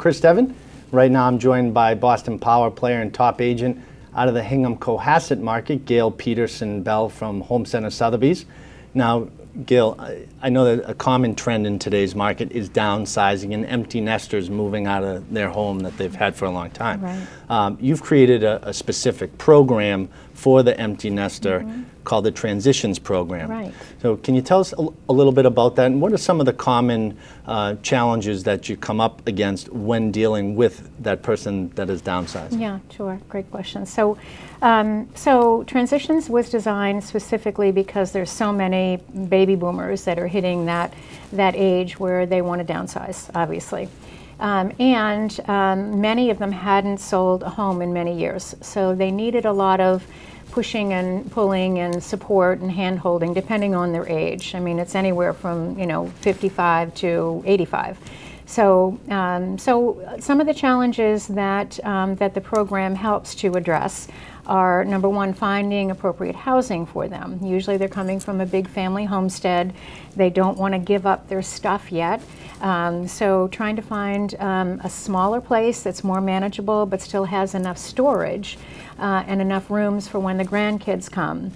Chris Devon. Right now I'm joined by Boston Power player and top agent out of the Hingham Cohasset market, Gail Peterson Bell from Home Center Sotheby's. Now, Gail, I know that a common trend in today's market is downsizing and empty nesters moving out of their home that they've had for a long time. Right. You've created a specific program for the empty nester called the Transitions Program. Right. So can you tell us a little bit about that, and what are some of the common challenges that you come up against when dealing with that person that is downsizing? Yeah, sure. Great question. So Transitions was designed specifically because there's so many baby boomers that are hitting that age where they want to downsize, obviously. Many of them hadn't sold a home in many years, so they needed a lot of pushing and pulling and support and hand-holding depending on their age. I mean, it's anywhere from 55 to 85. So some of the challenges that the program helps to address are, number one, finding appropriate housing for them. Usually they're coming from a big family homestead. They don't want to give up their stuff yet. So trying to find a smaller place that's more manageable but still has enough storage and enough rooms for when the grandkids come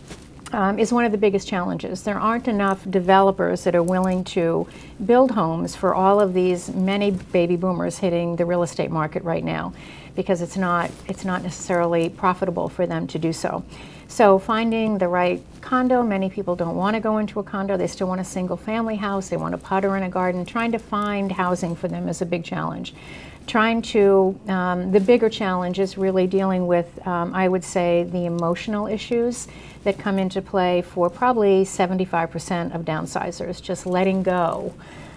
is one of the biggest challenges. There aren't enough developers that are willing to build homes for all of these many baby boomers hitting the real estate market right now, because it's not necessarily profitable for them to do so. So finding the right condo, many people don't want to go into a condo, they still want a single family house, they want a putter and a garden. Trying to find housing for them is a big challenge. The bigger challenge is really dealing with, I would say, the emotional issues that come into play for probably 75% of downsizers, just letting go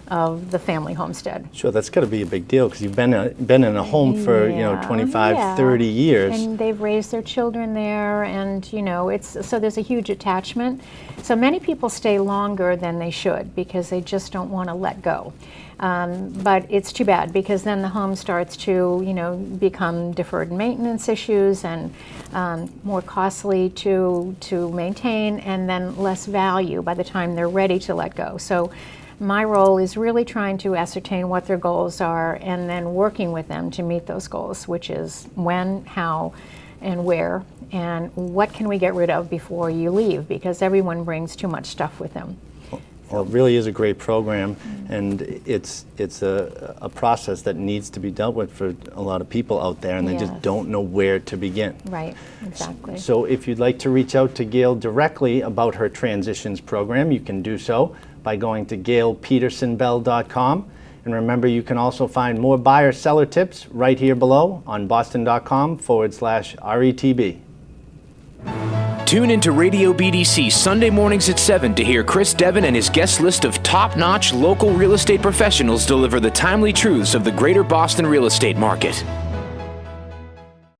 of the family homestead. Sure, that's got to be a big deal because you've been in a home for 25, 30 years. And they've raised their children there, and so there's a huge attachment. So many people stay longer than they should because they just don't want to let go. But it's too bad because then the home starts to become deferred maintenance issues and more costly to maintain, and then less value by the time they're ready to let go. So my role is really trying to ascertain what their goals are and then working with them to meet those goals, which is when, how, and where, and what can we get rid of before you leave, because everyone brings too much stuff with them. Well, it really is a great program, and it's a process that needs to be dealt with for a lot of people out there, and they just don't know where to begin. Right, exactly. So if you'd like to reach out to Gail directly about her Transitions program, you can do so by going to gailpetersonbell.com. And remember, you can also find more buyer-seller tips right here below on boston.com/RETB. Tune into Radio BDC Sunday mornings at 7 to hear Chris Devon and his guest list of top-notch local real estate professionals deliver the timely truths of the greater Boston real estate market.